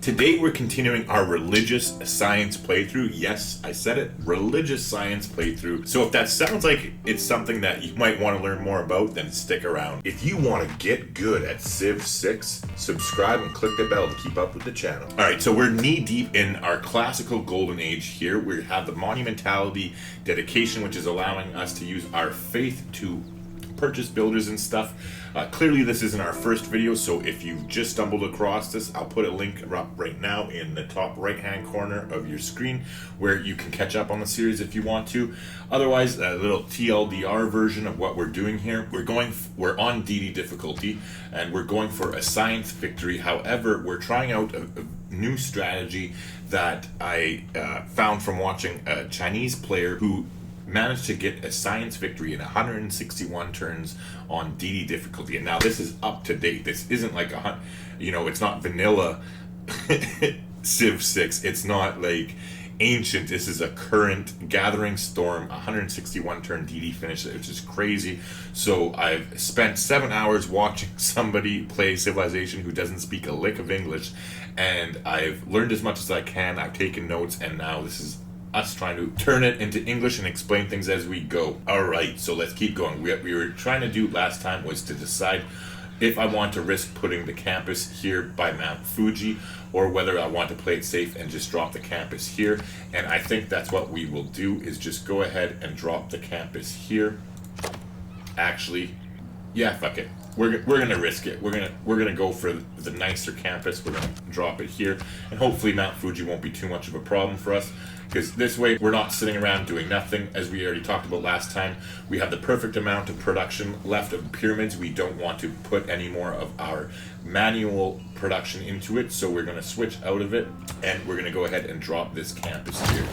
Today we're continuing our religious science playthrough. Yes, I said it, religious science playthrough. So if that sounds like it's something that you might want to learn more about, then stick around. If you want to get good at Civ 6, subscribe and click the bell to keep up with the channel. Alright, so we're knee deep in our classical golden age here. We have the monumentality dedication, which is allowing us to use our faith to purchase builders and stuff. Clearly this isn't our first video, so if you've just stumbled across this, I'll put a link up right now in the top right hand corner of your screen where you can catch up on the series if you want to. Otherwise, a little TLDR version of what we're doing here. We're on Deity difficulty and we're going for a science victory. However, we're trying out a new strategy that I found from watching a Chinese player who managed to get a science victory in 161 turns on Deity difficulty. And now this is up to date. This isn't like it's not vanilla Civ 6. It's not like ancient. This is a current Gathering Storm 161 turn Deity finish, which is crazy. So I've spent 7 hours watching somebody play Civilization who doesn't speak a lick of English, and I've learned as much as I can. I've taken notes, and now this is us trying to turn it into English and explain things as we go. Alright, so let's keep going. What we were trying to do last time was to decide if I want to risk putting the campus here by Mount Fuji or whether I want to play it safe and just drop the campus here. And I think that's what we will do, is just go ahead and drop the campus here. Actually, yeah, fuck it. We're gonna risk it. We're gonna go for the nicer campus. We're gonna drop it here, and hopefully Mount Fuji won't be too much of a problem for us, because this way we're not sitting around doing nothing. As we already talked about last time, we have the perfect amount of production left of pyramids. We don't want to put any more of our manual production into it, so we're gonna switch out of it, and we're gonna go ahead and drop this campus here.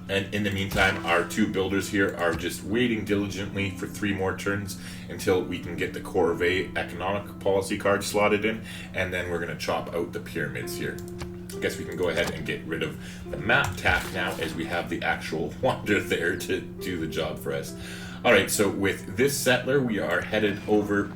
And in the meantime, our two builders here are just waiting diligently for 3 more turns until we can get the Corvée economic policy card slotted in, and then we're going to chop out the pyramids here. I guess we can go ahead and get rid of the map tack now, as we have the actual wonder there to do the job for us. Alright, so with this settler, we are headed over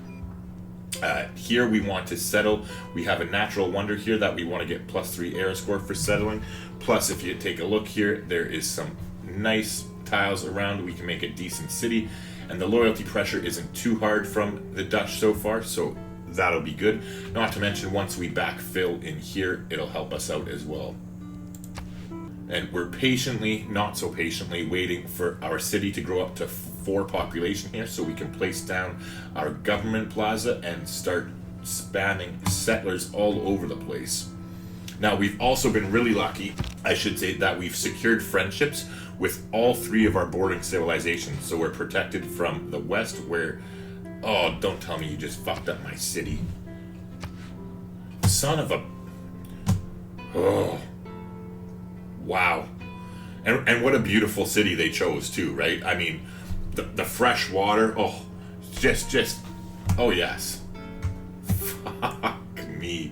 here. We want to settle. We have a natural wonder here that we want to get +3 air score for settling. Plus, if you take a look here, there is some nice tiles around. We can make a decent city, and the loyalty pressure isn't too hard from the Dutch so far, so that'll be good. Not to mention, once we backfill in here, it'll help us out as well. And we're patiently, not so patiently, waiting for our city to grow up to 4 population here, so we can place down our government plaza and start spamming settlers all over the place. Now, we've also been really lucky, I should say, that we've secured friendships with all 3 of our bordering civilizations. So we're protected from the west, where... Oh, don't tell me you just fucked up my city. Son of a... Oh. Wow. And what a beautiful city they chose, too, right? I mean, the fresh water, oh, just... Oh, yes. Fuck me.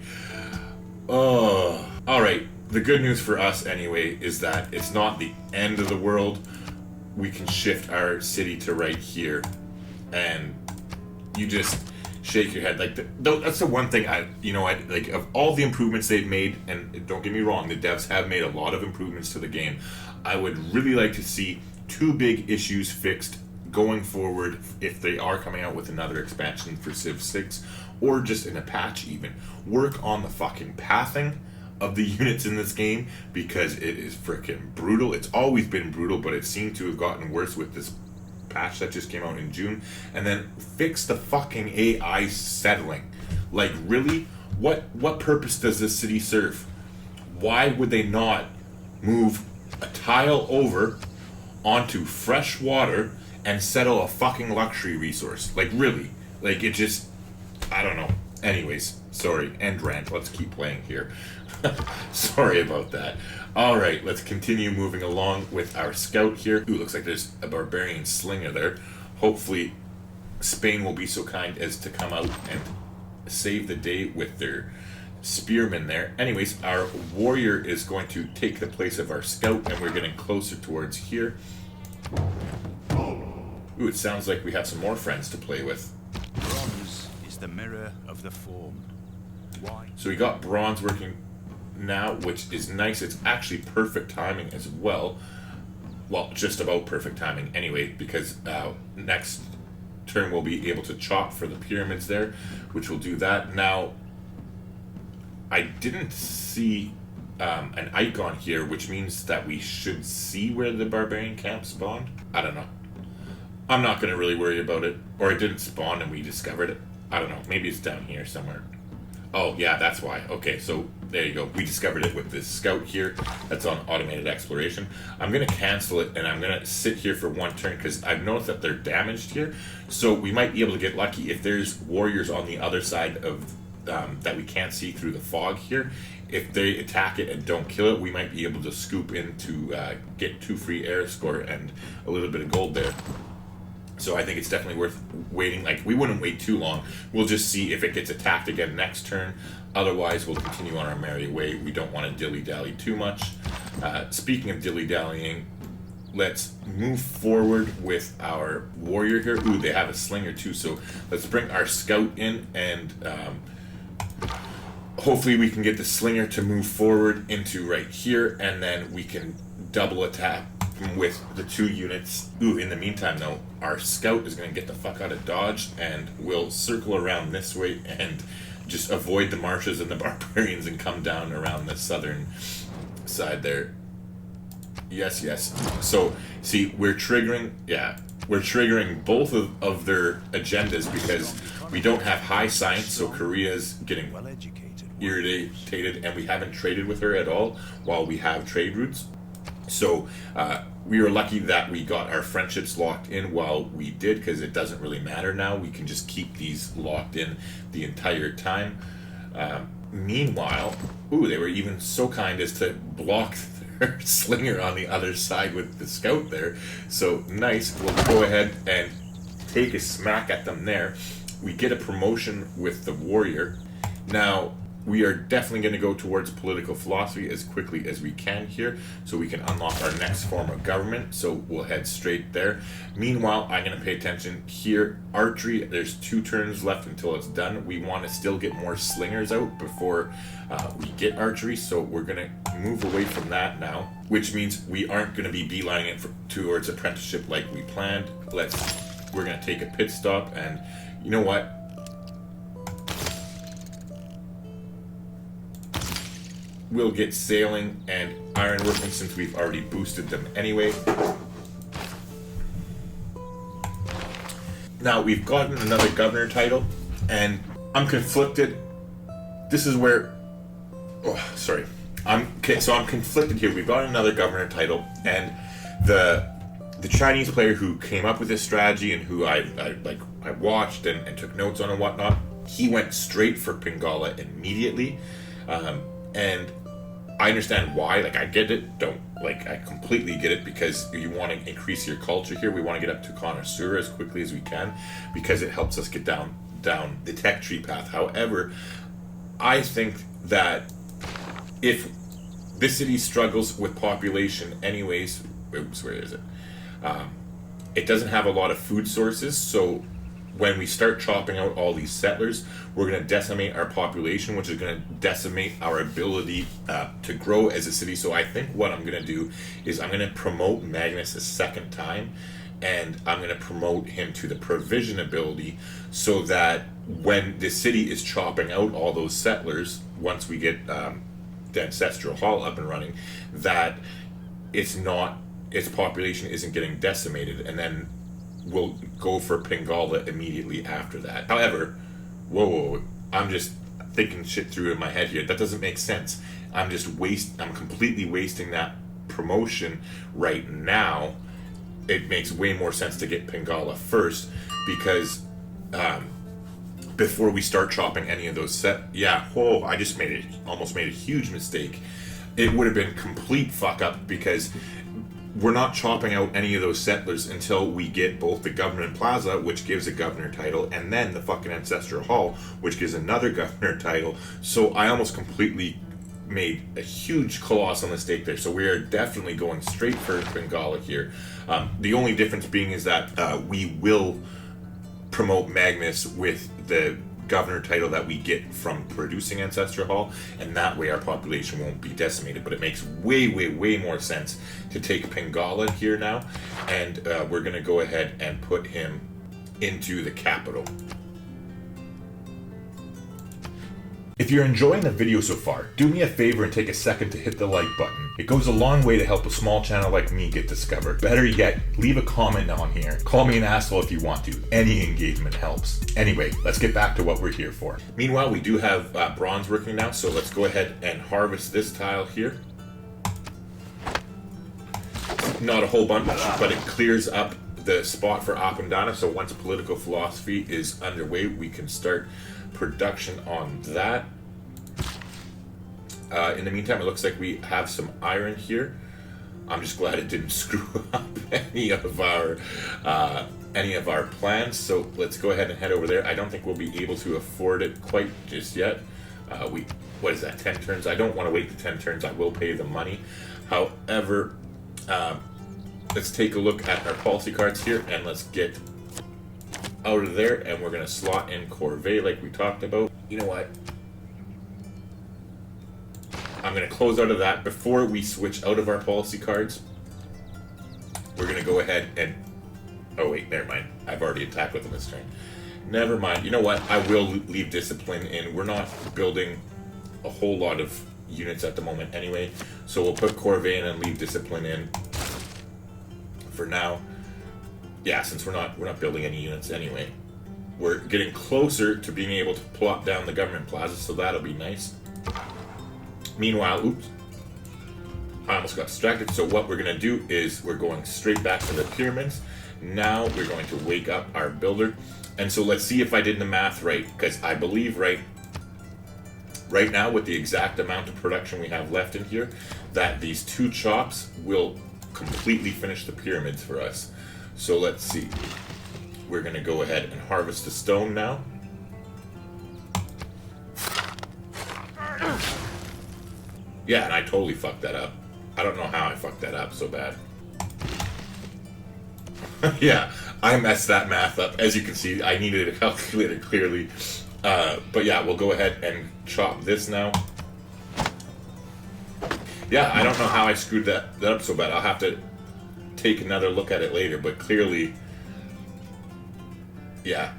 Oh. Alright, the good news for us, anyway, is that it's not the end of the world. We can shift our city to right here, and you just shake your head. Like, that's the one thing I like, of all the improvements they've made, and don't get me wrong, the devs have made a lot of improvements to the game. I would really like to see 2 big issues fixed going forward if they are coming out with another expansion for Civ 6, or just in a patch even. Work on the fucking pathing of the units in this game, because it is freaking brutal. It's always been brutal, but it seemed to have gotten worse with this patch that just came out in June. And then fix the fucking AI settling. Like, really? What purpose does this city serve? Why would they not move a tile over onto fresh water and settle a fucking luxury resource? Like, really? Like, it just... I don't know. Anyways, sorry. End rant. Let's keep playing here. Sorry about that. Alright, let's continue moving along with our scout here. Ooh, looks like there's a barbarian slinger there. Hopefully, Spain will be so kind as to come out and save the day with their spearmen there. Anyways, our warrior is going to take the place of our scout, and we're getting closer towards here. Ooh, it sounds like we have some more friends to play with. Bronze is the mirror of the form. So we got bronze working now, which is nice. It's actually perfect timing as well. Well, just about perfect timing anyway, because next turn we'll be able to chop for the pyramids there, which will do that. Now, I didn't see an icon here, which means that we should see where the barbarian camp spawned. I don't know. I'm not going to really worry about it. Or it didn't spawn and we discovered it. I don't know. Maybe it's down here somewhere. Oh, yeah, that's why. Okay, so there you go. We discovered it with this scout here. That's on automated exploration. I'm going to cancel it, and I'm going to sit here for one turn, because I've noticed that they're damaged here. So we might be able to get lucky if there's warriors on the other side of that we can't see through the fog here. If they attack it and don't kill it, we might be able to scoop in to get 2 free air score and a little bit of gold there. So I think it's definitely worth waiting. Like, we wouldn't wait too long. We'll just see if it gets attacked again next turn. Otherwise, we'll continue on our merry way. We don't want to dilly-dally too much. Speaking of dilly-dallying, let's move forward with our warrior here. Ooh, they have a slinger too, so let's bring our scout in, and hopefully we can get the slinger to move forward into right here, and then we can double attack with the 2 units. Ooh, in the meantime though, our scout is going to get the fuck out of dodge, and we'll circle around this way and just avoid the marshes and the barbarians and come down around the southern side there. Yes, yes. So, see, we're triggering both of their agendas, because we don't have high science, so Korea's getting irritated, and we haven't traded with her at all while we have trade routes. So we were lucky that we got our friendships locked in while we did, because it doesn't really matter now. We can just keep these locked in the entire time. Meanwhile, ooh, they were even so kind as to block their slinger on the other side with the scout there. So nice. We'll go ahead and take a smack at them there. We get a promotion with the warrior. Now, we are definitely going to go towards political philosophy as quickly as we can here, so we can unlock our next form of government. So we'll head straight there. Meanwhile, I'm going to pay attention here. Archery, there's 2 turns left until it's done. We want to still get more slingers out before we get archery, so we're going to move away from that now, which means we aren't going to be beelining it towards apprenticeship like we planned. We're going to take a pit stop, and you know what? We'll get sailing and ironworking, since we've already boosted them anyway. Now, we've gotten another governor title, and I'm conflicted. This is where... Oh, sorry. I'm conflicted here. We've got another governor title, and the Chinese player who came up with this strategy, and who I watched and took notes on and whatnot, he went straight for Pingala immediately. And I understand why. Like, I get it. I completely get it, because you want to increase your culture here. We want to get up to connoisseur as quickly as we can, because it helps us get down the tech tree path. However, I think that if this city struggles with population anyways, oops, where is it? It doesn't have a lot of food sources, so when we start chopping out all these settlers, we're going to decimate our population, which is going to decimate our ability to grow as a city. So I think what I'm going to do is I'm going to promote Magnus a second time, and I'm going to promote him to the provision ability, so that when the city is chopping out all those settlers, once we get the Ancestral Hall up and running, that its population isn't getting decimated, and then we'll go for Pingala immediately after that. However, whoa, I'm just thinking shit through in my head here. That doesn't make sense. I'm completely wasting that promotion right now. It makes way more sense to get Pingala first, because before we start chopping any of those I just almost made a huge mistake. It would have been complete fuck up, because we're not chopping out any of those settlers until we get both the Government Plaza, which gives a governor title, and then the fucking Ancestral Hall, which gives another governor title. So I almost completely made a huge colossal mistake there. So we are definitely going straight for Bengala here. The only difference being is that we will promote Magnus with the governor title that we get from producing Ancestral Hall, and that way our population won't be decimated. But it makes way more sense to take Pingala here now, and we're going to go ahead and put him into the capital. If you're enjoying the video so far, do me a favor and take a second to hit the like button. It goes a long way to help a small channel like me get discovered. Better yet, leave a comment on here. Call me an asshole if you want to. Any engagement helps. Anyway, let's get back to what we're here for. Meanwhile, we do have bronze working now, so let's go ahead and harvest this tile here. Not a whole bunch, but it clears up the spot for Apadana, so once political philosophy is underway, we can start production on that. In the meantime, it looks like we have some iron here. I'm just glad it didn't screw up any of our plans. So let's go ahead and head over there. I don't think we'll be able to afford it quite just yet. What is that? 10 turns. I don't want to wait the 10 turns. I will pay the money. However, let's take a look at our policy cards here, and let's get out of there, and we're going to slot in Corvée like we talked about. You know what? I'm going to close out of that. Before we switch out of our policy cards, we're going to go ahead and... Oh wait, never mind. I've already attacked with them this turn. Never mind. You know what? I will leave discipline in. We're not building a whole lot of units at the moment anyway, so we'll put Corvée in and leave discipline in for now. Yeah, since we're not building any units anyway. We're getting closer to being able to plop down the government plaza, so that'll be nice. Meanwhile, oops, I almost got distracted. So what we're gonna do is we're going straight back to the pyramids. Now we're going to wake up our builder. And so let's see if I did the math right, because I believe right now with the exact amount of production we have left in here, that these 2 chops will completely finish the pyramids for us. So let's see. We're going to go ahead and harvest the stone now. Yeah, and I totally fucked that up. I don't know how I fucked that up so bad. Yeah, I messed that math up. As you can see, I needed a calculator clearly. But yeah, we'll go ahead and chop this now. Yeah, I don't know how I screwed that up so bad. I'll have to take another look at it later, but clearly, yeah.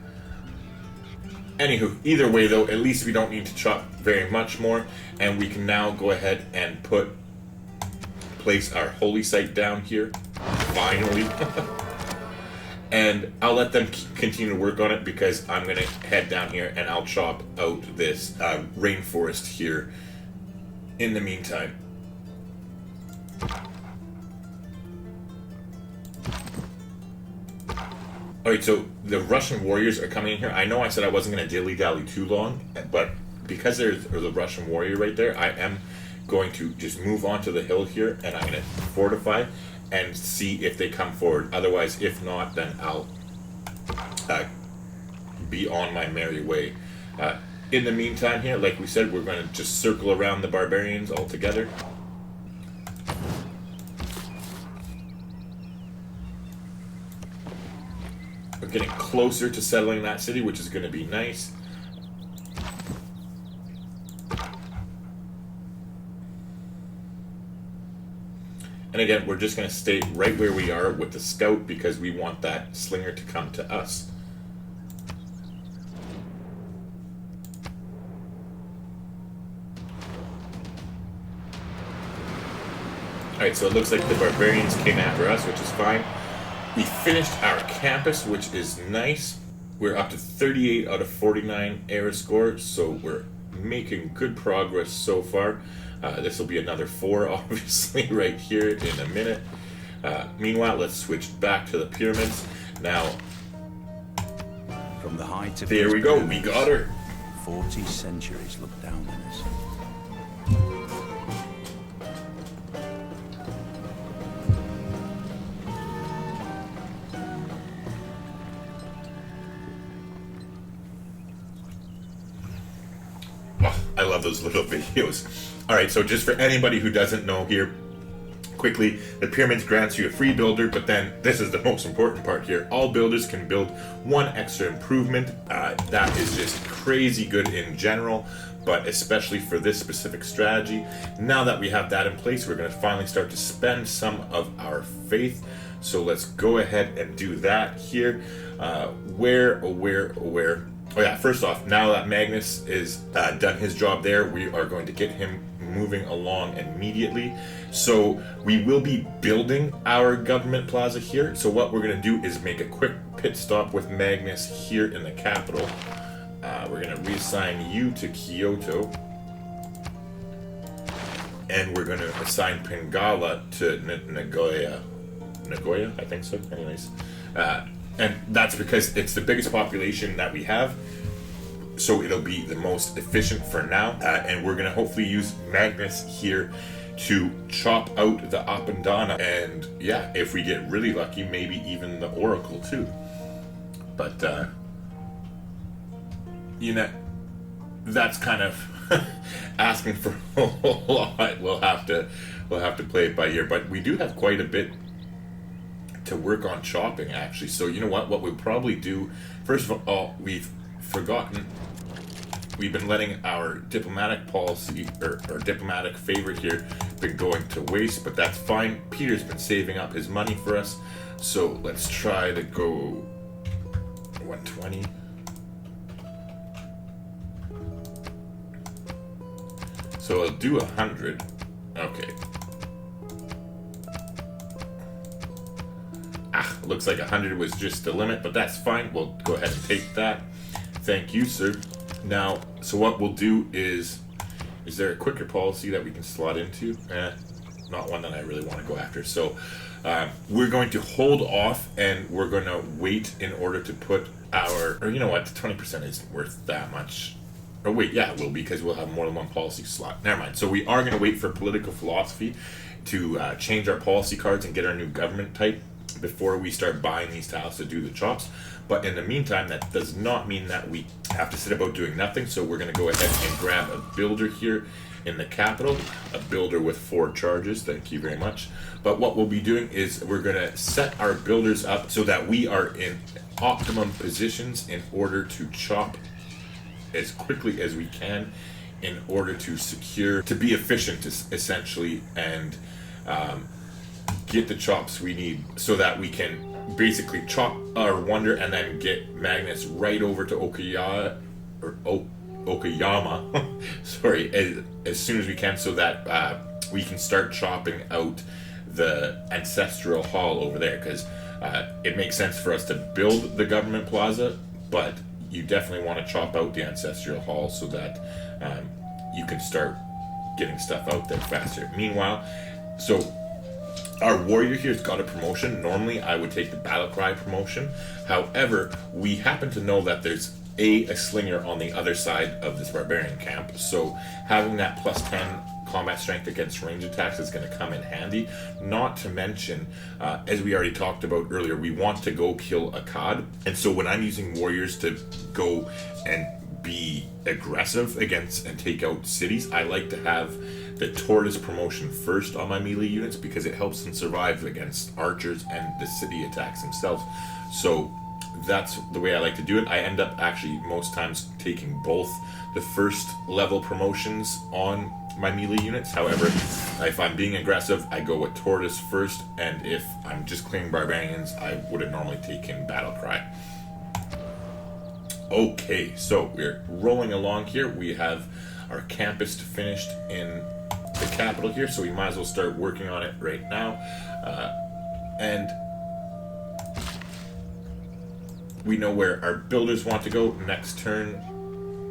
Anywho, either way though, at least we don't need to chop very much more, and we can now go ahead and place our holy site down here, finally. And I'll let them continue to work on it, because I'm going to head down here and I'll chop out this rainforest here in the meantime. Alright, so the Russian warriors are coming in here. I know I said I wasn't going to dilly-dally too long, but because there's the Russian warrior right there, I am going to just move onto the hill here, and I'm going to fortify and see if they come forward. Otherwise, if not, then I'll be on my merry way. In the meantime here, like we said, we're going to just circle around the barbarians all together. We're getting closer to settling that city, which is going to be nice. And again, we're just going to stay right where we are with the scout, because we want that slinger to come to us. Alright, so it looks like the barbarians came after us, which is fine. We finished our campus, which is nice. We're up to 38 out of 49 era score, so we're making good progress so far. This will be another 4, obviously, right here in a minute. Meanwhile, let's switch back to the pyramids. Now, from the height of there we go, we got her. 40 centuries look down on us. I love those little videos. Alright, so just for anybody who doesn't know here, Quickly, the pyramids grants you a free builder, but then this is the most important part here. All builders can build one extra improvement. That is just crazy good in general, but especially for this specific strategy. Now that we have that in place, we're going to finally start to spend some of our faith. So let's go ahead and do that here. Where? Oh yeah, first off, now that Magnus is done his job there, we are going to get him moving along immediately. So we will be building our government plaza here. So what we're going to do is make a quick pit stop with Magnus here in the capital. We're going to reassign you to Kyoto. And we're going to assign Pingala to Nagoya. Nagoya, I think so. Anyways. And that's because it's the biggest population that we have. So it'll be the most efficient for now. And we're going to hopefully use Magnus here to chop out the Apadana. And yeah, if we get really lucky, maybe even the Oracle too. But, you know, that's kind of asking for a whole lot. We'll have to play it by ear. But we do have quite a bit to work on chopping, actually. So you know what we'll probably do, first of all, we've been letting our diplomatic policy or diplomatic favor here been going to waste, but that's fine. Peter's been saving up his money for us, so let's try to go 120. So I'll do 100. Okay. Looks like 100 was just the limit, but that's fine. We'll go ahead and take that. Thank you, sir. Now, so what we'll do is there a quicker policy that we can slot into? Not one that I really want to go after. So we're going to hold off and we're going to wait in order to put our, or you know what, 20% isn't worth that much. Oh wait, yeah, it will, because we'll have more than one policy slot. Never mind. So we are going to wait for political philosophy to change our policy cards and get our new government type before we start buying these tiles to do the chops. But in the meantime, that does not mean that we have to sit about doing nothing. So we're going to go ahead and grab a builder here in the capital, a builder with 4 charges. Thank you very much. But what we'll be doing is we're going to set our builders up so that we are in optimum positions in order to chop as quickly as we can, in order to secure, to be efficient essentially, and get the chops we need so that we can basically chop our wonder and then get Magnus right over to Okayama sorry, as soon as we can, so that we can start chopping out the ancestral hall over there, because it makes sense for us to build the government plaza, but you definitely want to chop out the ancestral hall so that you can start getting stuff out there faster. Meanwhile, so our warrior here's got a promotion. Normally I would take the battle cry promotion. However, we happen to know that there's a slinger on the other side of this barbarian camp. So having that plus 10 combat strength against range attacks is going to come in handy. Not to mention, as we already talked about earlier, we want to go kill Akkad. And so when I'm using warriors to go and be aggressive against and take out cities, I like to have the tortoise promotion first on my melee units, because it helps them survive against archers and the city attacks themselves. So that's the way I like to do it. I end up actually most times taking both the first level promotions on my melee units. However, if I'm being aggressive, I go with tortoise first, and if I'm just clearing barbarians, I would have normally taken battle cry. Okay, so we're rolling along here. We have our campus finished in the capital here, so we might as well start working on it right now. And we know where our builders want to go next turn.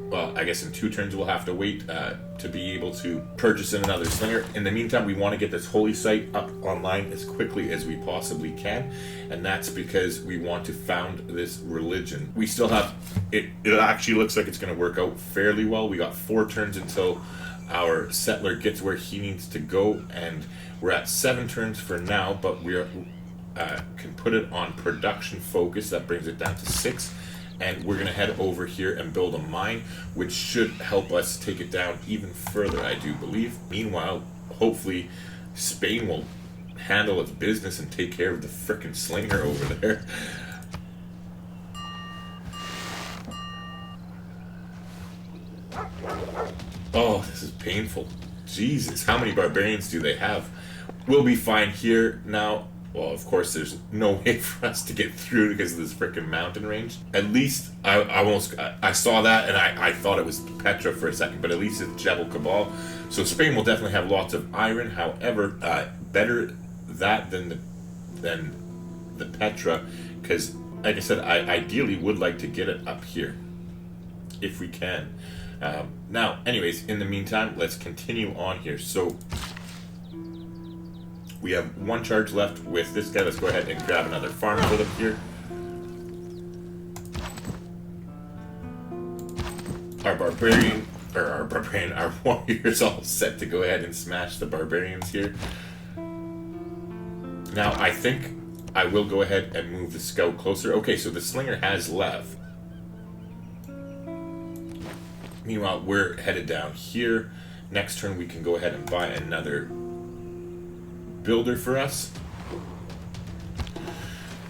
Well, I guess in 2 turns we'll have to wait to be able to purchase another slinger. In the meantime, we want to get this holy site up online as quickly as we possibly can, and that's because we want to found this religion. We still have it. It actually looks like it's going to work out fairly well. We got 4 turns until our settler gets where he needs to go, and we're at 7 turns for now, but we're can put it on production focus. That brings it down to 6. And we're going to head over here and build a mine, which should help us take it down even further, I do believe. Meanwhile, hopefully Spain will handle its business and take care of the frickin' slinger over there. Oh, this is painful. Jesus, how many barbarians do they have? We'll be fine here now. Well, of course, there's no way for us to get through because of this frickin' mountain range. At least, I saw that and I thought it was Petra for a second, but at least it's Jebel Cabal. So Spain will definitely have lots of iron. However, better that than the Petra, because, like I said, I ideally would like to get it up here, if we can. Now, anyways, in the meantime, let's continue on here. So we have one charge left with this guy. Let's go ahead and grab another farm for them here. Our warriors all set to go ahead and smash the barbarians here. Now, I think I will go ahead and move the scout closer. Okay, so the slinger has left. Meanwhile, we're headed down here. Next turn, we can go ahead and buy another builder for us.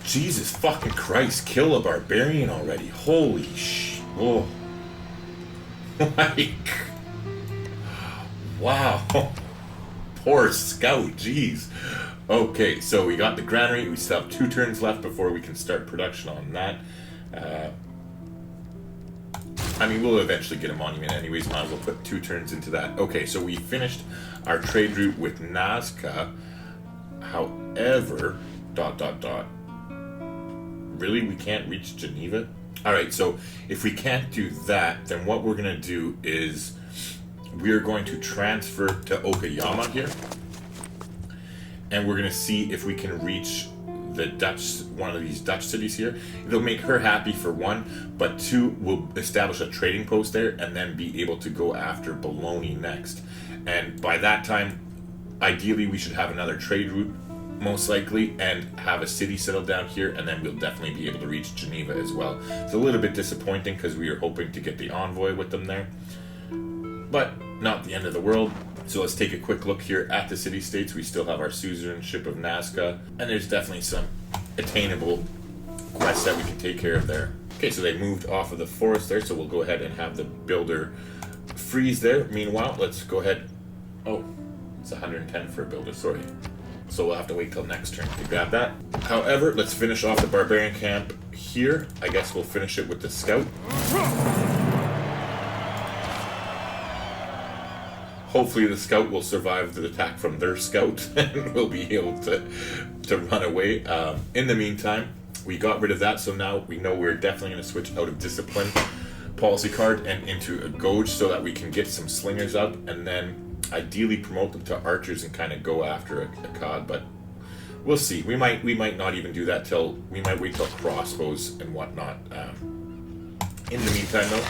Jesus fucking Christ, kill a barbarian already. Holy sh... Oh. Like... Wow. Poor scout, jeez. Okay, so we got the granary. We still have 2 turns left before we can start production on that. I mean, we'll eventually get a monument anyways. Might as well put 2 turns into that. Okay, so we finished our trade route with Nazca. However, ... Really? We can't reach Geneva? Alright, so if we can't do that, then what we're going to do is we're going to transfer to Okayama here. And we're going to see if we can reach the one of these Dutch cities here. It'll make her happy for 1, but 2, we'll establish a trading post there and then be able to go after Bologna next. And by that time, ideally we should have another trade route, most likely, and have a city settled down here, and then we'll definitely be able to reach Geneva as well. It's a little bit disappointing because we were hoping to get the envoy with them there, but not the end of the world. So let's take a quick look here at the city-states. We still have our suzerainship of Nazca, and there's definitely some attainable quests that we can take care of there. Okay, so they moved off of the forest there, so we'll go ahead and have the builder freeze there. Meanwhile, let's go ahead... Oh, it's 110 for a builder, sorry. So we'll have to wait till next turn to grab that. However, let's finish off the barbarian camp here. I guess we'll finish it with the scout. Hopefully the scout will survive the attack from their scout and we'll be able to run away. In the meantime, we got rid of that, so now we know we're definitely going to switch out of discipline policy card and into a Gauge so that we can get some slingers up and then ideally promote them to archers and kind of go after a cod, but we'll see. We might not even do that till... We might wait till crossbows and whatnot. In the meantime, though,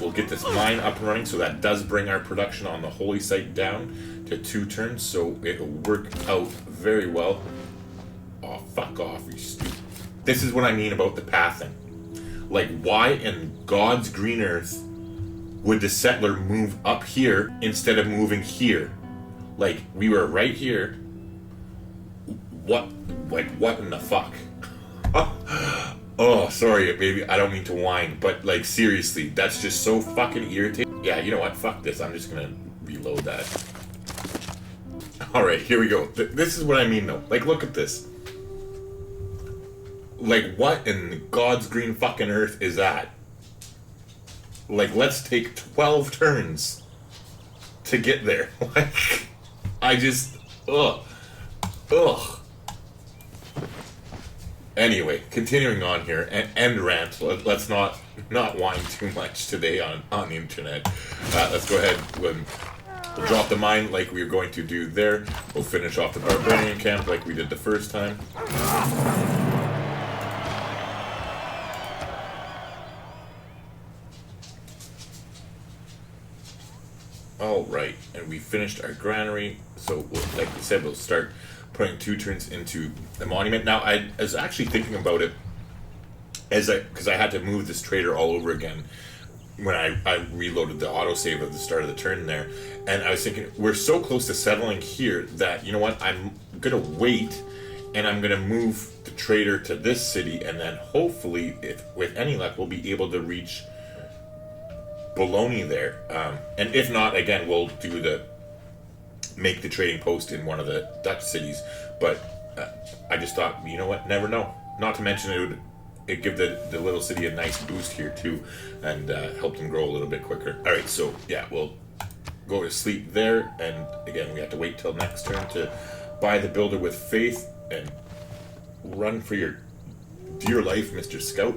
we'll get this mine up and running, so that does bring our production on the holy site down to 2 turns, so it'll work out very well. Oh, fuck off, you stupid. This is what I mean about the pathing. Like, why in God's green earth would the settler move up here instead of moving here? Like, we were right here. What? Like, what in the fuck? Oh, sorry, baby. I don't mean to whine, but, like, seriously, that's just so fucking irritating. Yeah, you know what? Fuck this. I'm just gonna reload that. Alright, here we go. This is what I mean, though. Like, look at this. Like, what in God's green fucking earth is that? Like, let's take 12 turns to get there. Like, I just... Ugh. Anyway, continuing on here, and rant. Let's not whine too much today on the internet. Let's go ahead and we'll drop the mine like we were going to do there. We'll finish off the barbarian camp like we did the first time. Alright, and we finished our granary, so like we said, we'll start putting 2 turns into the monument. Now, I was actually thinking about it because I had to move this trader all over again when I reloaded the autosave at the start of the turn there, and I was thinking, we're so close to settling here that, you know what, I'm gonna wait, and I'm gonna move the trader to this city, and then hopefully, if with any luck, we'll be able to reach Bologna there. And if not, again, we'll do make the trading post in one of the Dutch cities. But I just thought, you know what, never know. Not to mention it'd give the little city a nice boost here too, and help them grow a little bit quicker. All right, so yeah, we'll go to sleep there, and again, we have to wait till next turn to buy the builder with faith and run for your dear life, Mr. Scout.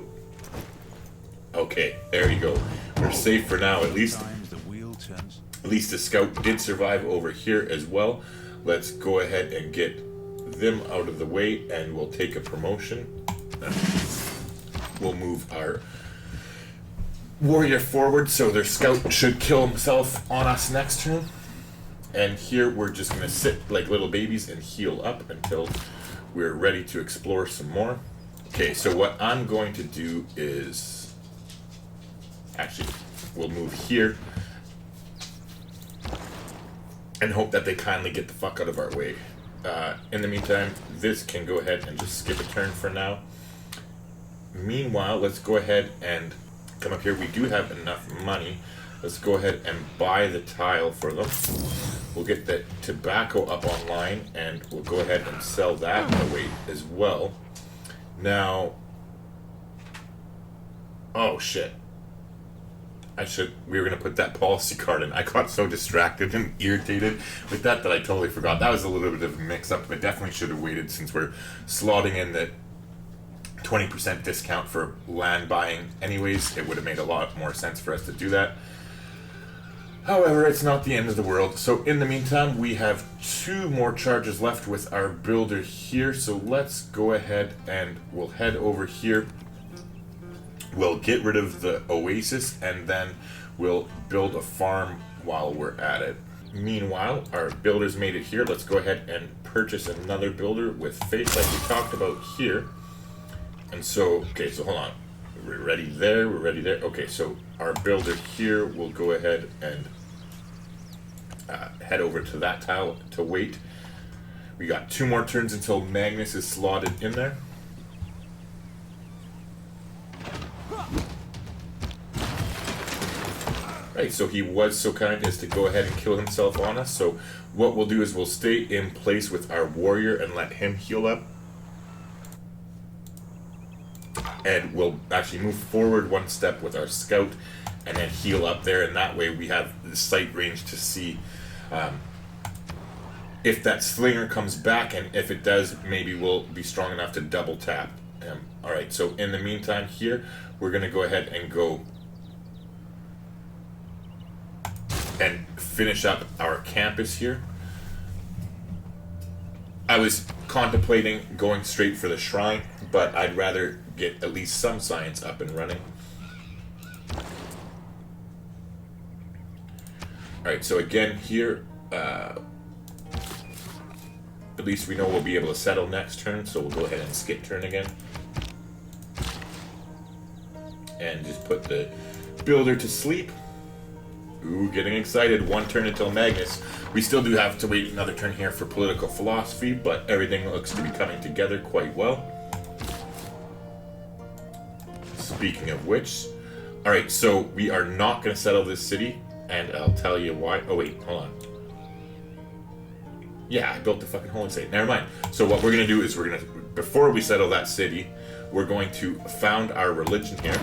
Okay, there you go. We're safe for now, at least. At least the scout did survive over here as well. Let's go ahead and get them out of the way, and we'll take a promotion. We'll move our warrior forward, so their scout should kill himself on us next turn. And here we're just going to sit like little babies and heal up until we're ready to explore some more. Okay, so what I'm going to do is... Actually, we'll move here and hope that they kindly get the fuck out of our way. In the meantime, this can go ahead and just skip a turn for now. Meanwhile, let's go ahead and come up here. We do have enough money. Let's go ahead and buy the tile for them. We'll get the tobacco up online, and we'll go ahead and sell that away as well. Now... Oh, shit. We were going to put that policy card in. I got so distracted and irritated with that I totally forgot. That was a little bit of a mix-up, but definitely should have waited since we're slotting in the 20% discount for land buying anyways. It would have made a lot more sense for us to do that. However, it's not the end of the world. So in the meantime, we have 2 more charges left with our builder here. So let's go ahead and we'll head over here. We'll get rid of the oasis, and then we'll build a farm while we're at it. Meanwhile, our builders made it here. Let's go ahead and purchase another builder with faith like we talked about here. And so, okay, so hold on. We're ready there, we're ready there. Okay, so our builder here will go ahead and head over to that tile to wait. We got 2 more turns until Magnus is slotted in there. Right, so he was so kind as to go ahead and kill himself on us. So what we'll do is we'll stay in place with our warrior and let him heal up. And we'll actually move forward 1 step with our scout and then heal up there. And that way we have the sight range to see if that slinger comes back. And if it does, maybe we'll be strong enough to double tap him. Alright, so in the meantime here, we're going to go ahead and go and finish up our campus here. I was contemplating going straight for the shrine, but I'd rather get at least some science up and running. Alright, so again here, at least we know we'll be able to settle next turn, so we'll go ahead and skip turn again. And just put the builder to sleep. Ooh, getting excited. 1 turn until Magnus. We still do have to wait another turn here for political philosophy, but everything looks to be coming together quite well. Speaking of which, alright, so we are not going to settle this city, and I'll tell you why. Oh wait, hold on. Yeah, I built the fucking holy site. Never mind. So what we're going to do is before we settle that city, we're going to found our religion here.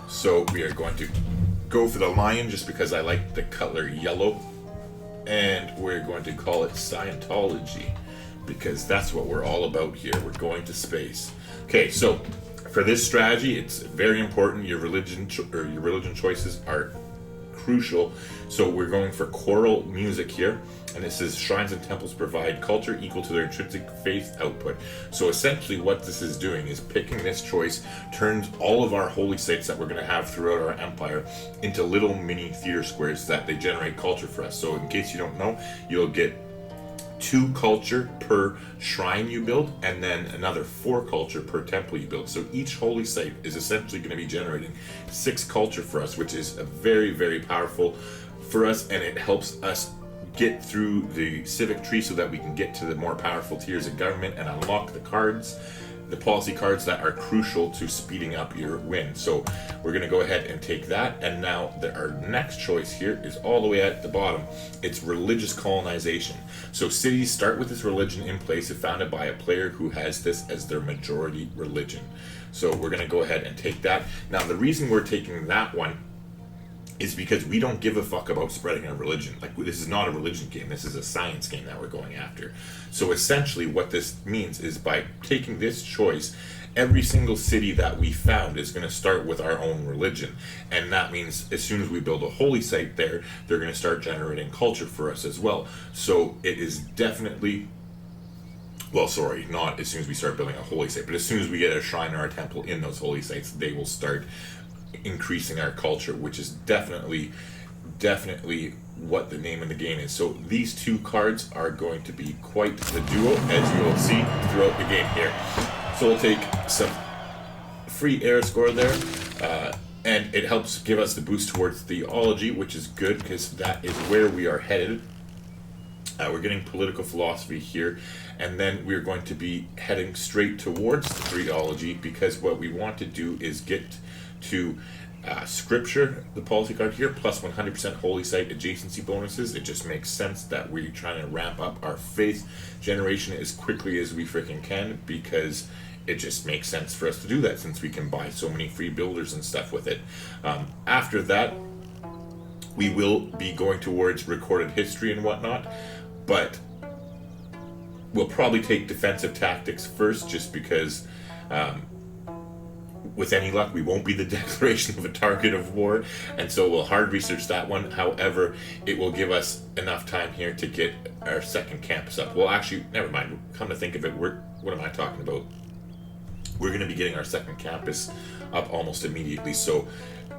So we are going to go for the lion just because I like the color yellow. And we're going to call it Scientology because that's what we're all about here. We're going to space. Okay, so for this strategy, it's very important. Your religion choices are crucial. So we're going for choral music here. And it says shrines and temples provide culture equal to their intrinsic faith output. So essentially what this is doing is picking this choice turns all of our holy sites that we're going to have throughout our empire into little mini theater squares that they generate culture for us. So in case you don't know, you'll get 2 culture per shrine you build, and then another 4 culture per temple you build. So each holy site is essentially going to be generating 6 culture for us, which is a very, very powerful for us, and it helps us get through the civic tree so that we can get to the more powerful tiers of government and unlock the cards, the policy cards that are crucial to speeding up your win. So we're going to go ahead and take that, and now our next choice here is all the way at the bottom. It's religious colonization. So cities start with this religion in place if founded by a player who has this as their majority religion. So we're going to go ahead and take that. Now the reason we're taking that one is because we don't give a fuck about spreading our religion. Like, this is not a religion game, this is a science game that we're going after. So essentially what this means is by taking this choice, every single city that we found is going to start with our own religion. And that means as soon as we build a holy site there, they're going to start generating culture for us as well. So it is definitely, well, sorry, not as soon as we start building a holy site, but as soon as we get a shrine or a temple in those holy sites, they will start increasing our culture, which is definitely what the name of the game is. So these 2 cards are going to be quite the duo, as you will see throughout the game here. So we'll take some free air score there, and it helps give us the boost towards theology, which is good because that is where we are headed. We're getting political philosophy here, and then we're going to be heading straight towards theology, because what we want to do is get to scripture, the policy card here, plus 100% holy site adjacency bonuses. It just makes sense that we're trying to ramp up our faith generation as quickly as we freaking can, because it just makes sense for us to do that since we can buy so many free builders and stuff with it. After that, we will be going towards recorded history and whatnot, but we'll probably take defensive tactics first, just because with any luck, we won't be the declaration of a target of war, and so we'll hard research that one. However, it will give us enough time here to get our second campus up. Well, actually, never mind. Come to think of it, what am I talking about? We're going to be getting our second campus up almost immediately, so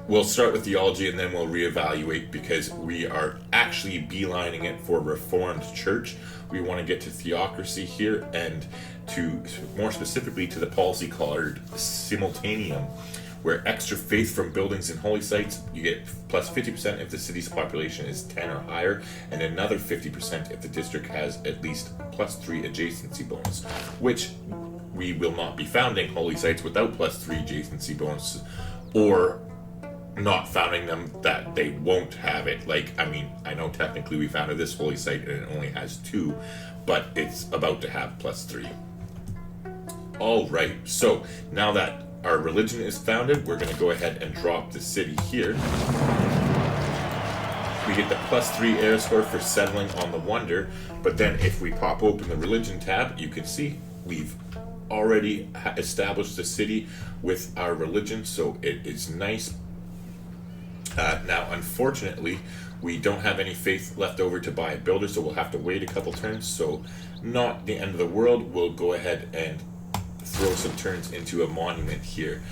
we'll start with theology and then we'll reevaluate, because we are actually beelining it for Reformed Church. We want to get to theocracy here, and to more specifically to the policy called simultaneum, where extra faith from buildings and holy sites, you get plus 50% if the city's population is 10 or higher, and another 50% if the district has at least plus 3 adjacency bonus, which we will not be founding holy sites without plus 3 adjacency bonuses, or not founding them that they won't have it. Like, I mean, I know technically we founded this holy site and it only has 2, but it's about to have plus 3. Alright, so now that our religion is founded, we're going to go ahead and drop the city here. We get the plus 3 air score for settling on the wonder, but then if we pop open the religion tab, you can see we've already established the city with our religion, so it is nice. Now, unfortunately, we don't have any faith left over to buy a builder, so we'll have to wait a couple turns. So, not the end of the world. We'll go ahead and throw some turns into a monument here,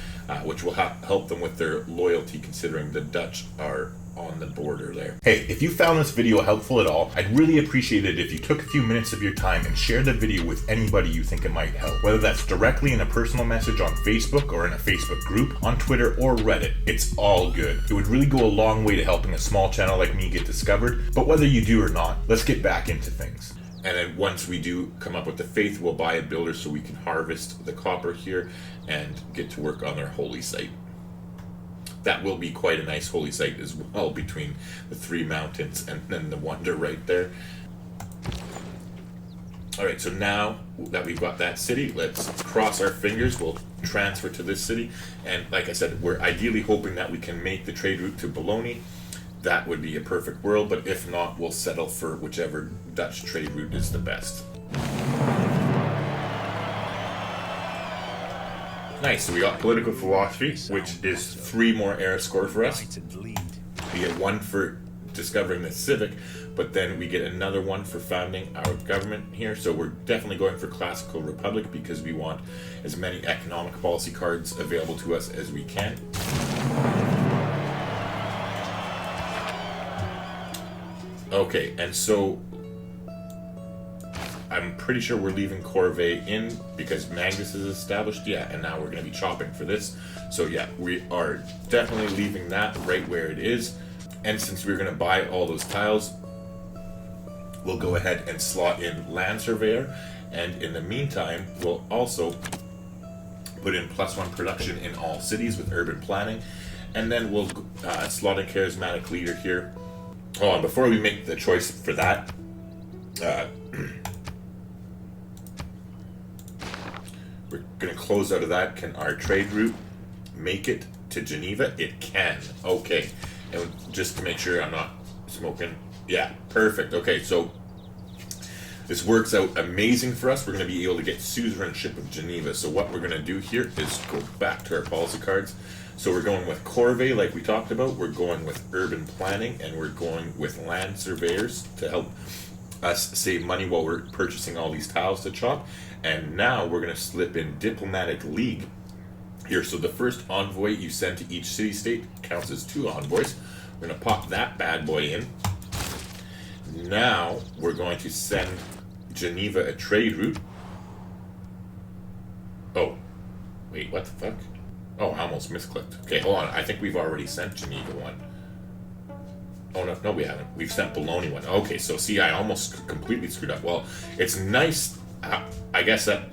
which will help them with their loyalty, considering the Dutch are on the border there. Hey, if you found this video helpful at all, I'd really appreciate it if you took a few minutes of your time and shared the video with anybody you think it might help. Whether that's directly in a personal message on Facebook or in a Facebook group, on Twitter or Reddit, it's all good. It would really go a long way to helping a small channel like me get discovered, but whether you do or not, let's get back into things. And then once we do come up with the faith, we'll buy a builder so we can harvest the copper here and get to work on our holy site. That will be quite a nice holy site as well, between the 3 mountains and then the wonder right there. Alright, so now that we've got that city, let's cross our fingers. We'll transfer to this city. And like I said, we're ideally hoping that we can make the trade route to Bologna. That would be a perfect world, but if not, we'll settle for whichever Dutch trade route is the best. Nice, so we got political philosophy, which is 3 more air score for us. We get 1 for discovering the civic, but then we get another 1 for founding our government here. So we're definitely going for classical republic because we want as many economic policy cards available to us as we can. Okay, and so I'm pretty sure we're leaving Corvée in because Magnus is established. Yeah, and now we're going to be chopping for this. So yeah, we are definitely leaving that right where it is. And since we're going to buy all those tiles, we'll go ahead and slot in Land Surveyor. And in the meantime, we'll also put in +1 production in all cities with urban planning. And then we'll slot in Charismatic Leader here. Hold on, before we make the choice for that, we're going to close out of that. Can our trade route make it to Geneva? It can. Okay. And just to make sure I'm not smoking. Yeah, perfect. Okay, so this works out amazing for us. We're going to be able to get suzerainship of Geneva. So what we're going to do here is go back to our policy cards. So we're going with Corvée, like we talked about. We're going with urban planning, and we're going with land surveyors to help us save money while we're purchasing all these tiles to chop. And now we're going to slip in diplomatic league here. So the first envoy you send to each city-state counts as 2 envoys. We're going to pop that bad boy in. Now we're going to send Geneva a trade route. Oh, wait, what the fuck? Oh, I almost misclicked. Okay, hold on. I think we've already sent Geneva one. Oh, no, we haven't. We've sent Bologna one. Okay, so see, I almost completely screwed up. Well, it's nice. I guess that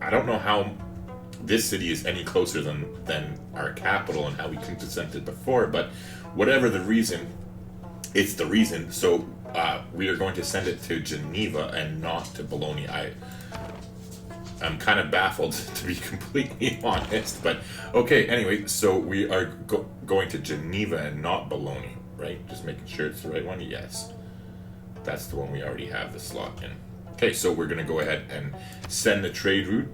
I don't know how this city is any closer than our capital and how we couldn't have sent it before, but whatever the reason, it's the reason. So we are going to send it to Geneva and not to Bologna. I'm kind of baffled, to be completely honest, but okay, anyway, so we are going to Geneva and not Bologna, right? Just making sure it's the right one. Yes, that's the one we already have the slot in. Okay, so we're going to go ahead and send the trade route.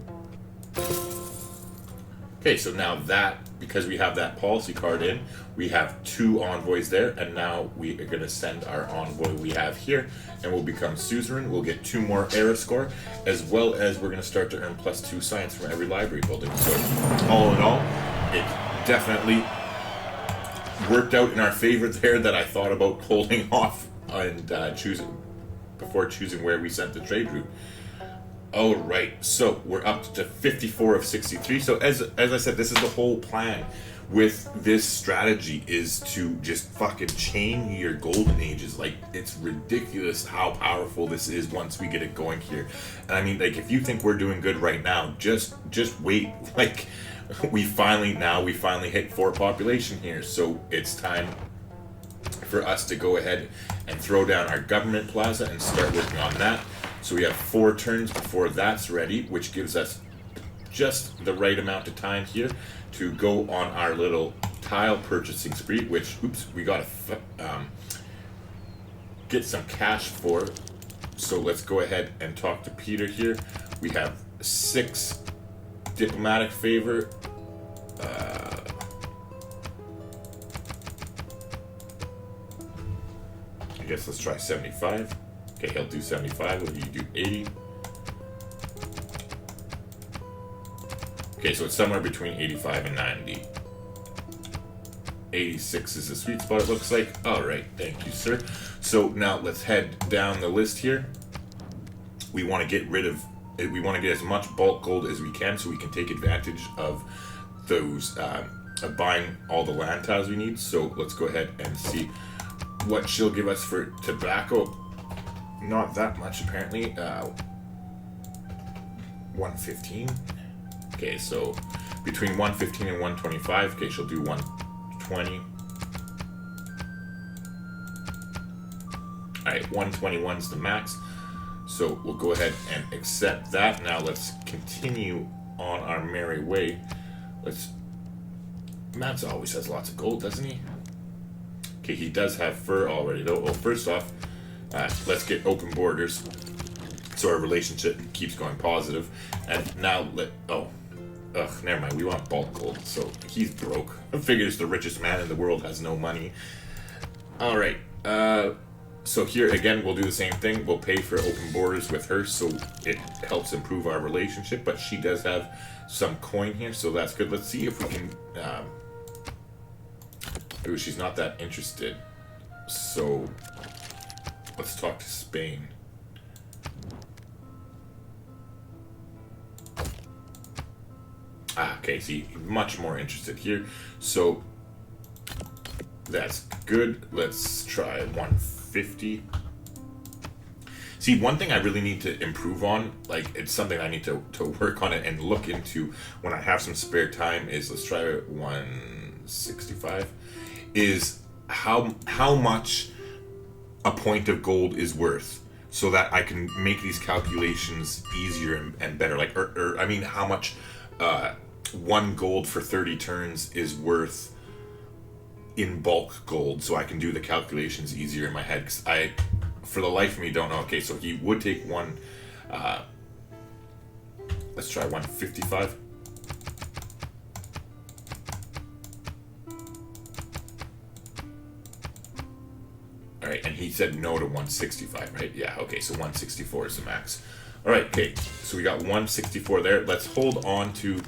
Okay, so now that, because we have that policy card in, we have 2 envoys there, and now we are going to send our envoy we have here, and we'll become suzerain. We'll get 2 more era score, as well as we're going to start to earn +2 science from every library building. So all in all, it definitely worked out in our favor there that I thought about holding off and before choosing where we sent the trade route. All right, so we're up to 54 of 63. So as I said, this is the whole plan with this strategy, is to just fucking chain your golden ages. Like, it's ridiculous how powerful this is once we get it going here. And I mean, like, if you think we're doing good right now, just wait. Like, we finally hit 4 population here, so it's time for us to go ahead and throw down our government plaza and start working on that. So we have 4 turns before that's ready, which gives us just the right amount of time here to go on our little tile purchasing spree, which, oops, we gotta get some cash for. So let's go ahead and talk to Peter here. We have 6 diplomatic favor. I guess let's try 75. Okay, he'll do 75. What do you do? 80. Okay, so it's somewhere between 85 and 90. 86 is the sweet spot, it looks like. All right, thank you, sir. So now let's head down the list here. We want to get as much bulk gold as we can so we can take advantage of those, of buying all the land tiles we need. So let's go ahead and see what she'll give us for tobacco. Not that much, apparently. 115. Okay, so between 115 and 125. Okay, she'll do 120. Alright, 121's the max. So we'll go ahead and accept that. Now let's continue on our merry way. Matt's always has lots of gold, doesn't he? Okay, he does have fur already, though. Well, first off, let's get open borders so our relationship keeps going positive. And now never mind, we want bulk gold, so he's broke. I figure the richest man in the world has no money. Alright, so here again we'll do the same thing. We'll pay for open borders with her so it helps improve our relationship, but she does have some coin here, so that's good. Let's see if we can ooh, she's not that interested, so let's talk to Spain. Okay, see, much more interested here. So that's good. Let's try 150. See, one thing I really need to improve on, like it's something I need to work on it and look into when I have some spare time, is let's try 165, is how much a point of gold is worth, so that I can make these calculations easier and better. Like, or I mean, how much 1 gold for 30 turns is worth in bulk gold, so I can do the calculations easier in my head, because I, for the life of me, don't know. Okay, so he would take one, let's try 155. All right, and he said no to 165, right? Yeah, okay, so 164 is the max. All right, okay, so we got 164 there. Let's hold on to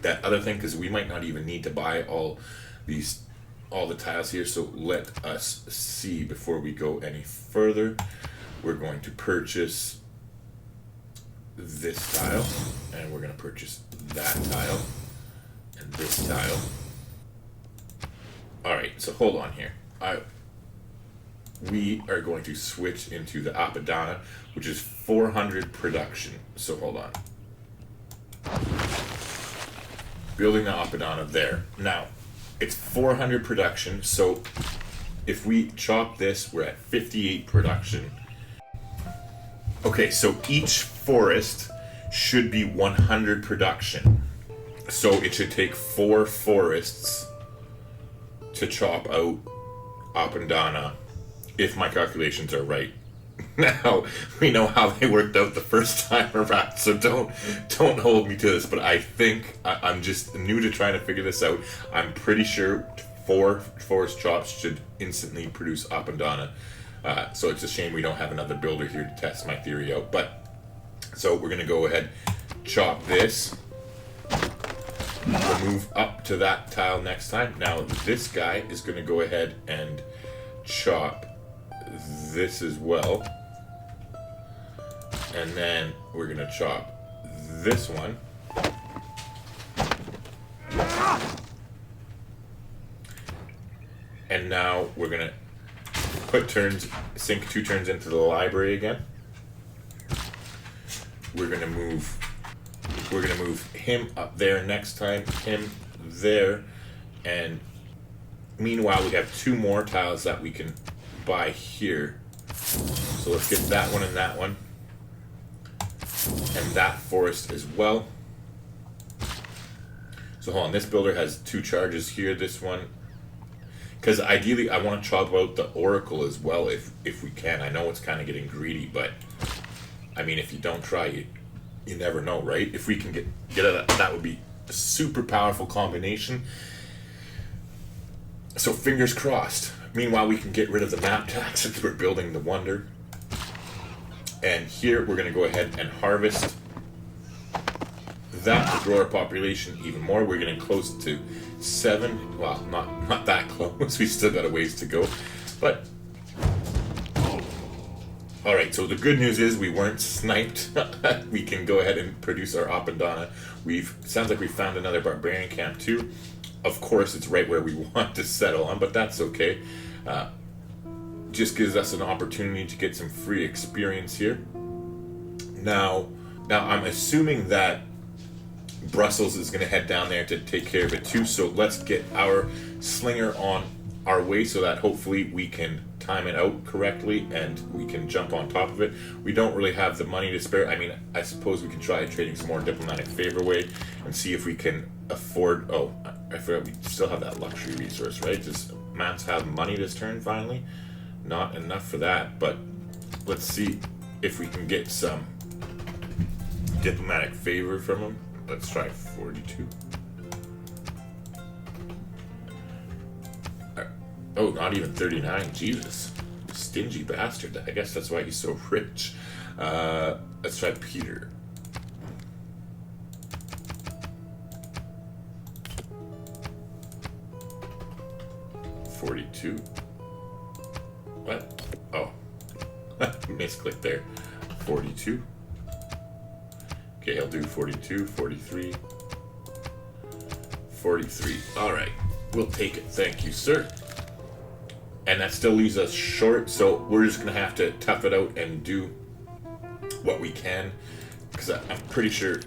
that other thing, because we might not even need to buy all the tiles here. So let us see before we go any further. We're going to purchase this tile, and we're going to purchase that tile and this tile. All right, so hold on here. We are going to switch into the Apadana, which is 400 production. So hold on. Building the Apadana there. Now, it's 400 production, so if we chop this, we're at 58 production. Okay, so each forest should be 100 production. So it should take 4 forests to chop out Apadana, if my calculations are right. Now, we know how they worked out the first time around, so don't hold me to this, but I think I'm just new to trying to figure this out. I'm pretty sure 4 forest chops should instantly produce Apadana. So it's a shame we don't have another builder here to test my theory out. But so we're gonna go ahead, chop this. We'll move up to that tile next time. Now this guy is gonna go ahead and chop this as well, and then we're gonna chop this one, and now we're gonna sink 2 turns into the library again. We're gonna move him up there next time, him there, and meanwhile we have 2 more tiles that we can buy here. So let's get that one and that one, and that forest as well. So hold on, this builder has 2 charges here, this one, because ideally I want to chop out the oracle as well if we can. I know it's kind of getting greedy, but I mean, if you don't try, you never know, right? If we can get that would be a super powerful combination. So fingers crossed. Meanwhile, we can get rid of the map tax since we're building the wonder. And here we're going to go ahead and harvest that to grow our population even more. We're getting close to 7. Well, not that close. We still got a ways to go. But all right. So the good news is we weren't sniped. We can go ahead and produce our Apadana. Sounds like we found another barbarian camp too. Of course, it's right where we want to settle on, but that's okay. Just gives us an opportunity to get some free experience here. Now I'm assuming that Brussels is going to head down there to take care of it too, so let's get our slinger on our way so that hopefully we can time it out correctly and we can jump on top of it. We don't really have the money to spare. I mean, I suppose we can try trading some more diplomatic favor away and see if we can afford... Oh, I forgot we still have that luxury resource, right? Does Mats have money this turn finally? Not enough for that, but let's see if we can get some diplomatic favor from him. Let's try 42. Oh, not even 39. Jesus. Stingy bastard. I guess that's why he's so rich. Let's try Peter. $42. What? Oh. Misclick there. 42. Okay, I'll do 42, 43. 43. Alright. We'll take it. Thank you, sir. And that still leaves us short, so we're just going to have to tough it out and do what we can. Because I'm pretty sure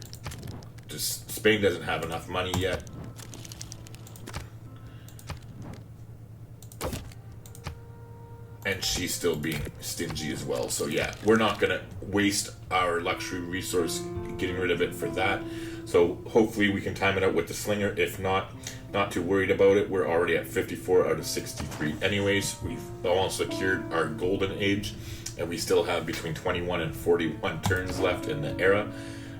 just Spain doesn't have enough money yet. And she's still being stingy as well. So yeah, we're not going to waste our luxury resource getting rid of it for that. So hopefully we can time it out with the slinger. If not, not too worried about it. We're already at 54 out of 63 anyways. We've almost secured our golden age. And we still have between 21 and 41 turns left in the era.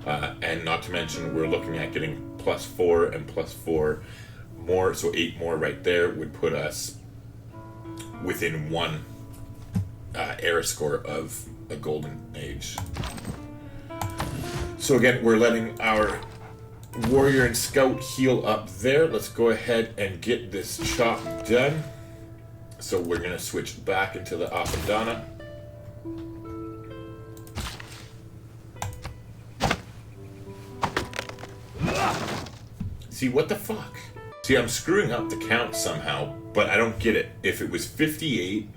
And not to mention, we're looking at getting +4 and +4 more. So 8 more right there would put us within 1 era score of a golden age. So again, we're letting our warrior and scout heal up there. Let's go ahead and get this chop done. So we're going to switch back into the Apadana. See, what the fuck? See, I'm screwing up the count somehow, but I don't get it. If it was 58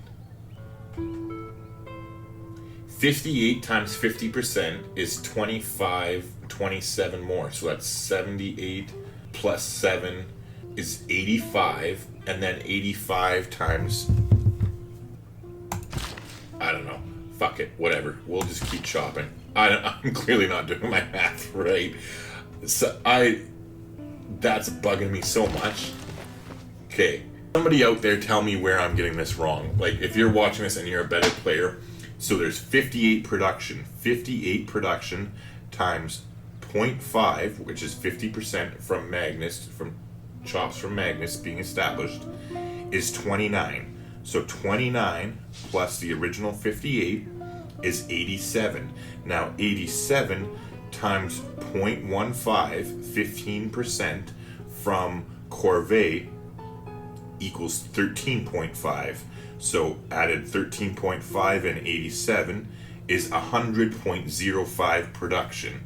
times 50% is 27 more. So that's 78 plus 7 is 85. And then 85 times... I don't know. Fuck it. Whatever. We'll just keep chopping. I'm clearly not doing my math right. So that's bugging me so much. Okay. Somebody out there tell me where I'm getting this wrong. Like, if you're watching this and you're a better player, so there's 58 production. 58 production times 0.5, which is 50% from Magnus, from chops from Magnus being established, is 29. So 29 plus the original 58 is 87. Now 87 times 0.15, 15% from Corvée equals 13.5. So added 13.5 and 87 is 100.05 production,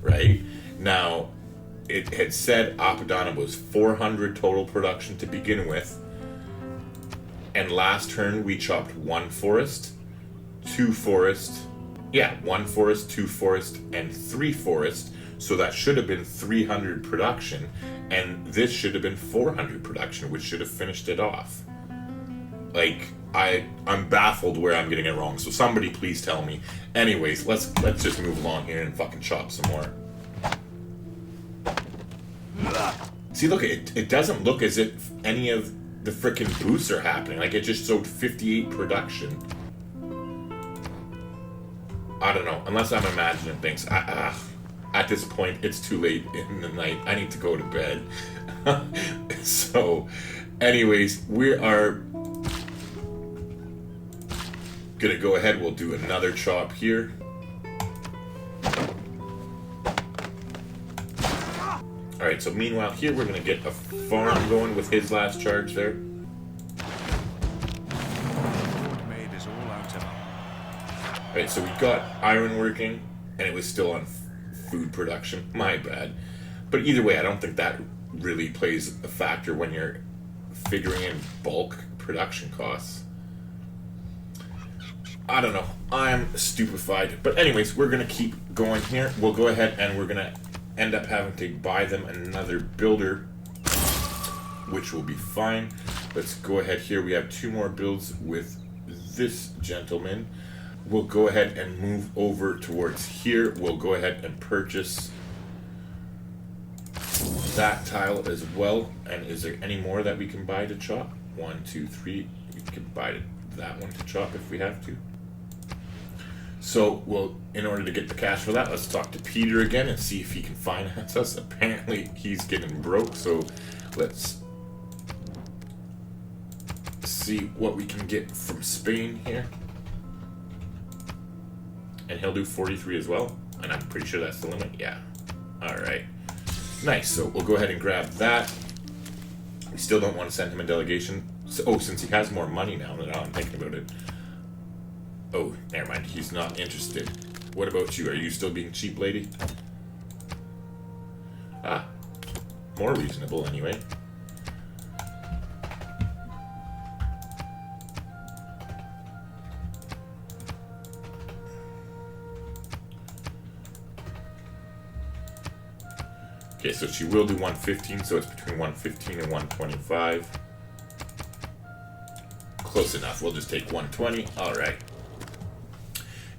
right? Now, it had said Apadana was 400 total production to begin with. And last turn we chopped 1 forest, 2 forest, 1 forest, 2 forest, and 3 forest. So that should have been 300 production, and this should have been 400 production, which should have finished it off. Like, I'm baffled where I'm getting it wrong, so somebody please tell me. Anyways, let's just move along here and fucking chop some more. See, look, it doesn't look as if any of the frickin' boosts are happening. Like, it just showed 58 production. I don't know, unless I'm imagining things. At this point, it's too late in the night. I need to go to bed. So, anyways, we are gonna go ahead. We'll do another chop here. Alright, so meanwhile here we're gonna get a farm going with his last charge there. Alright, so we got iron working, and it was still on food production. My bad. But either way, I don't think that really plays a factor when you're figuring in bulk production costs. I don't know. I'm stupefied. But anyways, we're going to keep going here. We'll go ahead and we're going to end up having to buy them another builder, which will be fine. Let's go ahead here. We have 2 more builds with this gentleman. We'll go ahead and move over towards here. We'll go ahead and purchase that tile as well. And is there any more that we can buy to chop? 1, 2, 3. We can buy that one to chop if we have to. So, well, in order to get the cash for that, let's talk to Peter again and see if he can finance us. Apparently, he's getting broke, so let's see what we can get from Spain here. And he'll do 43 as well. And I'm pretty sure that's the limit. Yeah. Alright. Nice. So we'll go ahead and grab that. We still don't want to send him a delegation. So, since he has more money now that I'm thinking about it. Oh, never mind. He's not interested. What about you? Are you still being cheap, lady? Ah. more reasonable anyway. Okay, so she will do 115, so it's between 115 and 125. Close enough. We'll just take 120. All right.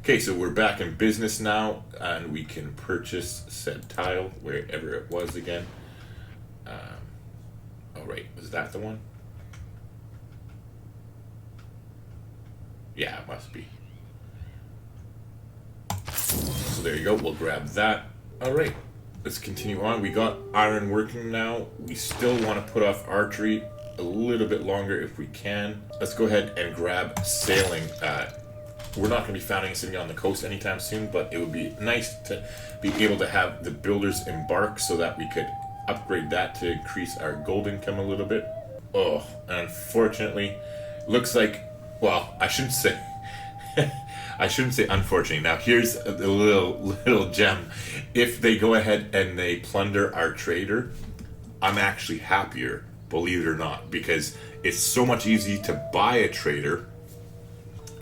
Okay, so we're back in business now, and we can purchase said tile wherever it was again. Oh, right. Was that the one? Yeah, it must be. So there you go. We'll grab that. All right. Let's continue on. We got iron working now. We still want to put off archery a little bit longer if we can. Let's go ahead and grab sailing. We're not going to be founding a city on the coast anytime soon, but it would be nice to be able to have the builders embark so that we could upgrade that to increase our gold income a little bit. Oh, unfortunately, looks like, well, I shouldn't say unfortunately. Now here's a little gem. If they go ahead and they plunder our trader, I'm actually happier, believe it or not, because it's so much easier to buy a trader,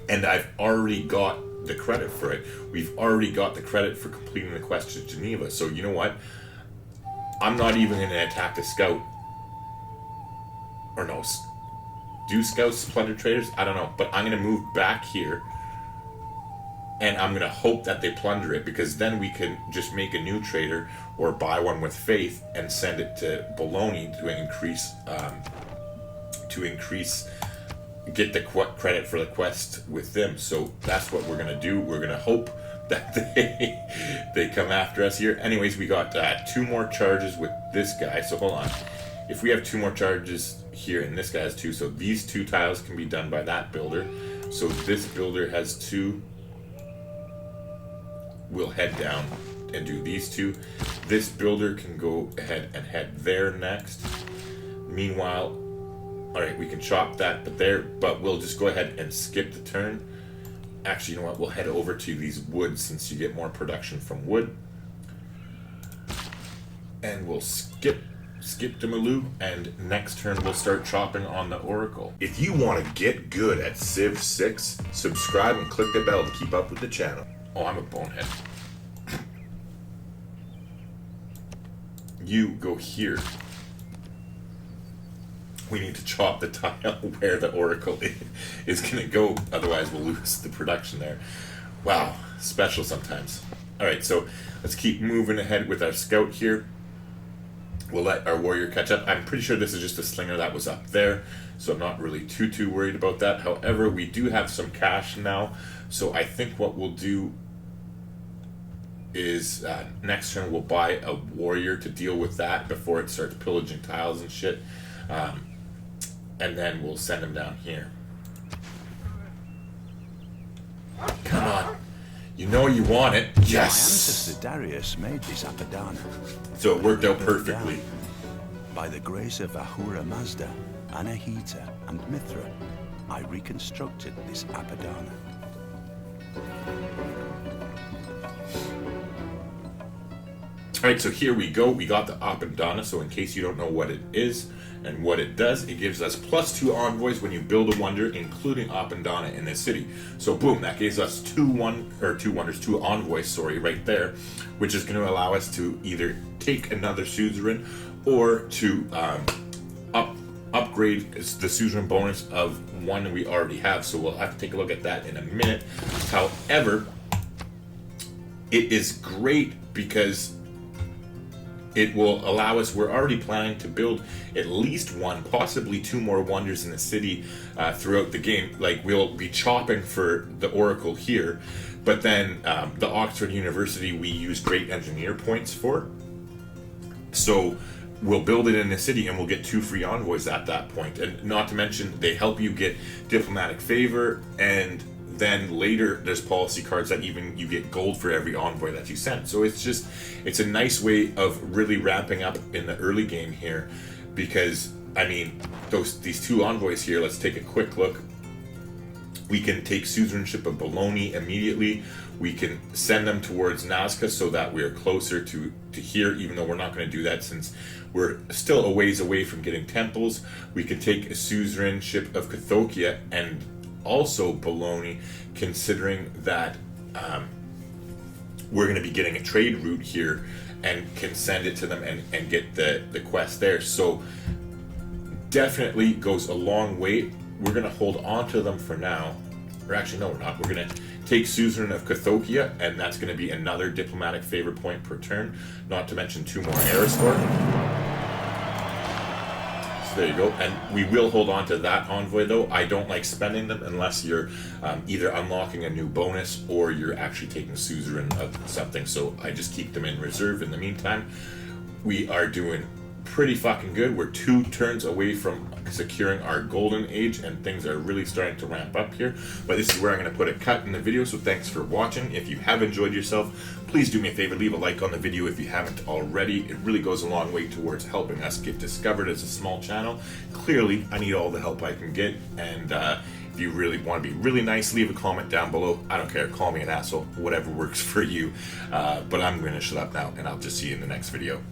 and I've already got the credit for it. We've already got the credit for completing the quest to Geneva. So you know what? I'm not even going to attack the scout. Or no, do scouts plunder traders? I don't know, but I'm going to move back here. And I'm going to hope that they plunder it, because then we can just make a new trader or buy one with faith and send it to Bologna to increase, get the credit for the quest with them. So that's what we're going to do. We're going to hope that they come after us here. Anyways, we got 2 more charges with this guy. So hold on. If we have 2 more charges here and this guy has 2, so these 2 tiles can be done by that builder. So this builder has 2. We'll head down and do these 2. This builder can go ahead and head there next. Meanwhile, all right, we can chop that, but we'll just go ahead and skip the turn. Actually, you know what? We'll head over to these woods since you get more production from wood. And we'll skip to Maloo, and next turn we'll start chopping on the Oracle. If you want to get good at Civ 6, subscribe and click the bell to keep up with the channel. Oh, I'm a bonehead. You go here. We need to chop the tile where the Oracle is going to go, otherwise we'll lose the production there. Wow, special sometimes. Alright, so let's keep moving ahead with our scout here. We'll let our warrior catch up. I'm pretty sure this is just a slinger that was up there, so I'm not really too worried about that. However, we do have some cash now, so I think what we'll do is next turn we'll buy a warrior to deal with that before it starts pillaging tiles and shit. And then we'll send him down here. Come on. You know you want it. Yes! My ancestor Darius made this Apadana. So it worked out perfectly. By the grace of Ahura Mazda, Anahita, and Mithra, I reconstructed this Apadana. Alright, so here we go. We got the Apadana, so in case you don't know what it is and what it does, it gives us +2 envoys when you build a wonder, including Apadana in this city. So boom, that gives us 2 envoys, right there, which is going to allow us to either take another suzerain or to upgrade the suzerain bonus of one we already have. So we'll have to take a look at that in a minute. However, it is great because it will allow us, we're already planning to build at least 1, possibly 2 more wonders in the city throughout the game. Like, we'll be chopping for the Oracle here, but then the Oxford University we use great engineer points for. So we'll build it in the city and we'll get 2 free envoys at that point. And not to mention, they help you get diplomatic favor, and then later there's policy cards that even you get gold for every envoy that you send. So it's a nice way of really ramping up in the early game here, because I mean these 2 envoys here, let's take a quick look. We can take suzerainship of Bologna immediately. We can send them towards Nazca so that we're closer to here, even though we're not going to do that since we're still a ways away from getting temples. We can take a suzerainship of Cathokia and also Bologna, considering that we're going to be getting a trade route here and can send it to them and get the quest there. So definitely goes a long way. We're going to hold on to them for now. Or actually, no, we're not. We're going to take Suzerain of Cathokia, and that's going to be another diplomatic favor point per turn. Not to mention 2 more Aristor. So there you go. And we will hold on to that envoy, though. I don't like spending them unless you're either unlocking a new bonus or you're actually taking Suzerain of something. So I just keep them in reserve in the meantime. We are doing pretty fucking good. We're 2 turns away from securing our golden age, and things are really starting to ramp up here. But this is where I'm going to put a cut in the video, so thanks for watching. If you have enjoyed yourself, please do me a favor, leave a like on the video if you haven't already. It really goes a long way towards helping us get discovered as a small channel. Clearly, I need all the help I can get, and if you really want to be really nice, leave a comment down below. I don't care, call me an asshole, whatever works for you. But I'm going to shut up now, and I'll just see you in the next video.